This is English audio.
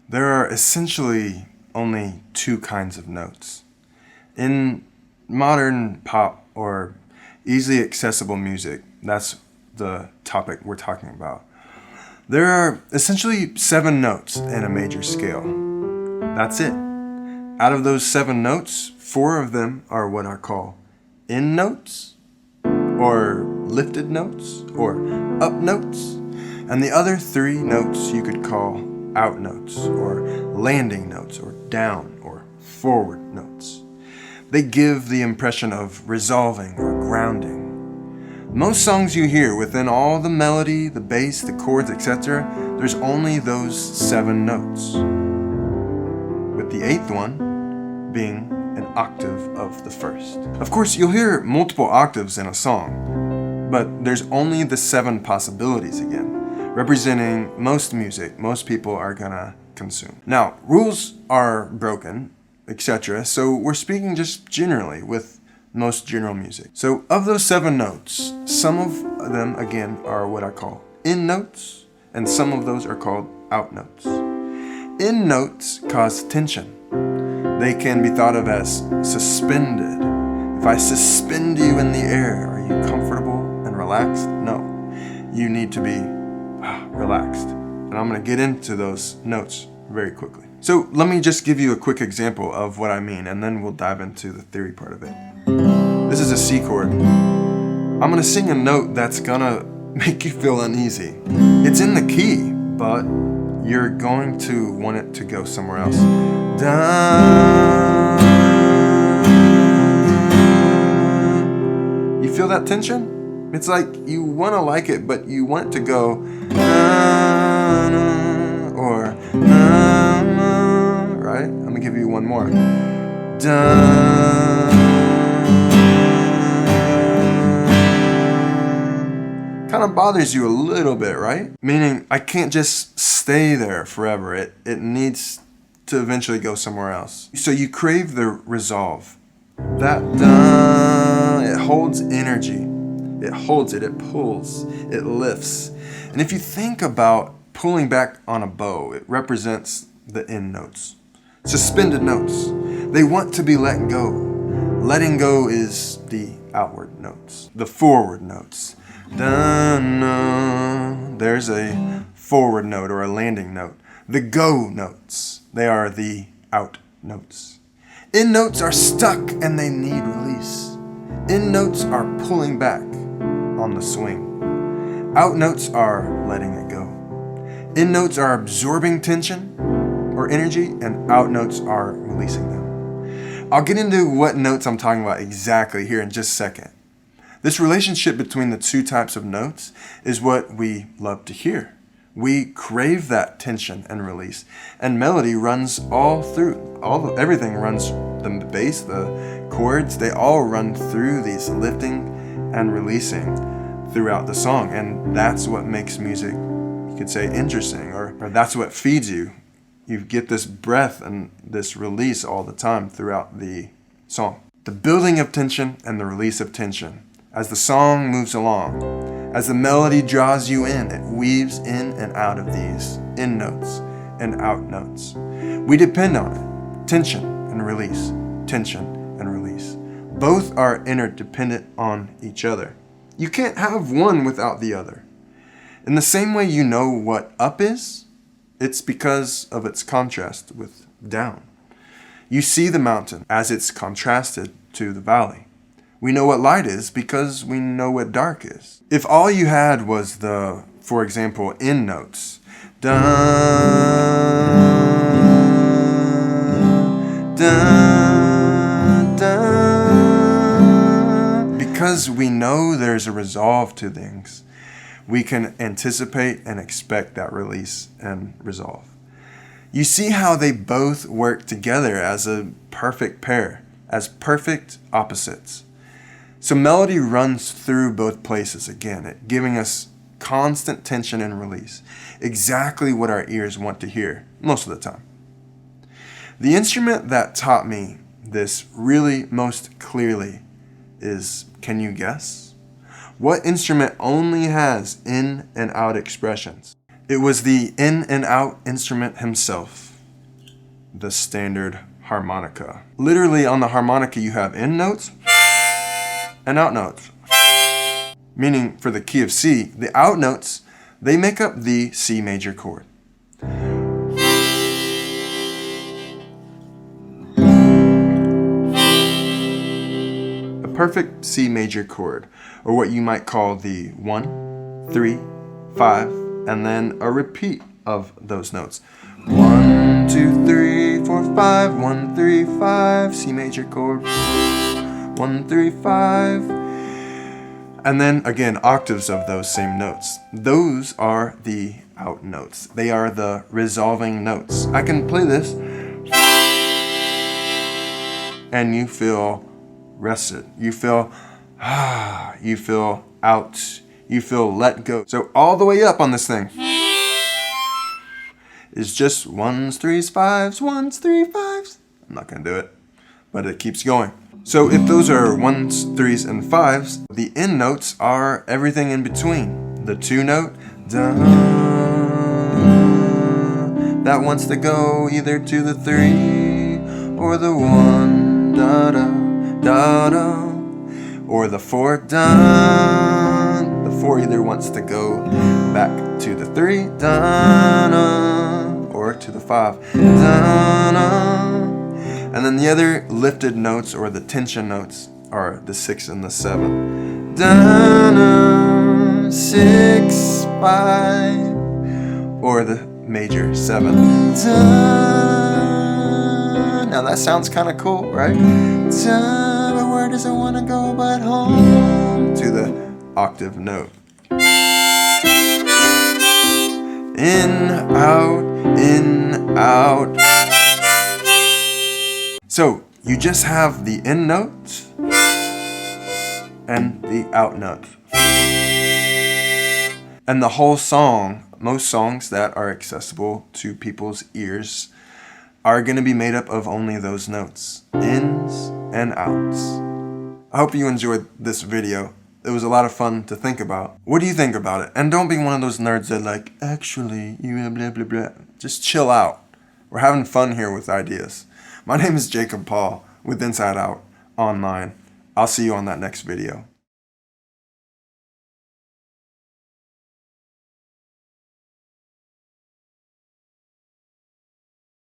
There are essentially only two kinds of notes. In modern pop or easily accessible music, that's the topic we're talking about. There are essentially 7 notes in a major scale. That's it. Out of those 7 notes, 4 of them are what I call in notes, or lifted notes, or up notes, and the other 3 notes you could call out notes, or landing notes, or down, or forward notes. They give the impression of resolving or grounding. Most songs you hear, within all the melody, the bass, the chords, etc., there's only those 7 notes, with the 8th one being an octave of the first. Of course, you'll hear multiple octaves in a song, but there's only the 7 possibilities again, representing most music most people are gonna consume. Now, rules are broken, etc., so we're speaking just generally with most general music. So of those 7 notes, some of them again are what I call in notes, and some of those are called out notes. In notes cause tension. They can be thought of as suspended. If I suspend you in the air, are you comfortable and relaxed? No. You need to be relaxed. And I'm going to get into those notes very quickly. So let me just give you a quick example of what I mean, and then we'll dive into the theory part of it. This is a C chord. I'm going to sing a note that's going to make you feel uneasy. It's in the key, but you're going to want it to go somewhere else. You feel that tension? It's like you want to like it, but you want it to go or right? I'm going to give you one more. Kind of bothers you a little bit, right? Meaning I can't just stay there forever. It needs to eventually go somewhere else. So you crave the resolve. That it holds energy. It holds it, it pulls, it lifts. And if you think about pulling back on a bow, it represents the in notes. Suspended notes. They want to be let go. Letting go is the outward notes, the forward notes. There's a forward note or a landing note. The go notes, they are the out notes. In notes are stuck and they need release. In notes are pulling back on the swing. Out notes are letting it go. In notes are absorbing tension or energy, and out notes are releasing them. I'll get into what notes I'm talking about exactly here in just a second. This relationship between the 2 types of notes is what we love to hear. We crave that tension and release, and melody runs all through. Everything runs, the bass, the chords, they all run through these lifting and releasing throughout the song, and that's what makes music, you could say, interesting, or that's what feeds you. You get this breath and this release all the time throughout the song. The building of tension and the release of tension. As the song moves along, as the melody draws you in, it weaves in and out of these in notes and out notes. We depend on it. Tension and release. Tension and release. Both are interdependent on each other. You can't have one without the other. In the same way you know what up is, it's because of its contrast with down. You see the mountain as it's contrasted to the valley. We know what light is because we know what dark is. If all you had was the, for example, in notes, dun, dun, dun, because we know there's a resolve to things, we can anticipate and expect that release and resolve. You see how they both work together as a perfect pair, as perfect opposites. So melody runs through both places again, giving us constant tension and release. Exactly what our ears want to hear most of the time. The instrument that taught me this really most clearly is, can you guess? What instrument only has in and out expressions? It was the in and out instrument himself, the standard harmonica. Literally on the harmonica you have in notes and out notes. Meaning for the key of C, the out notes, they make up the C major chord. A perfect C major chord, or what you might call the 1, 3, 5, and then a repeat of those notes. 1, 2, 3, 4, 5, 1, 3, 5, C major chord. 1, 3, 5. And then again, octaves of those same notes. Those are the out notes. They are the resolving notes. I can play this and you feel rested. You feel you feel out. You feel let go. So all the way up on this thing is just 1s, 3s, 5s, 1s, 3, 5s. I'm not gonna do it, but it keeps going. So if those are 1s, 3s, and 5s, the end notes are everything in between. The 2 note, da, that wants to go either to the 3 or the 1, da da da da, or the 4, da. The 4 either wants to go back to the 3, da da, or to the 5, da da. And then the other lifted notes, or the tension notes, are the 6 and the 7. Da, 6, 5, or the major 7. Da. Now that sounds kind of cool, right? Da, but where does it want to go but home? To the octave note. In, out. So you just have the in notes and the out notes. And the whole song, most songs that are accessible to people's ears, are going to be made up of only those notes, ins and outs. I hope you enjoyed this video. It was a lot of fun to think about. What do you think about it? And don't be one of those nerds that like, actually, you blah blah blah. Just chill out. We're having fun here with ideas. My name is Jacob Paul with Inside Out Online. I'll see you on that next video.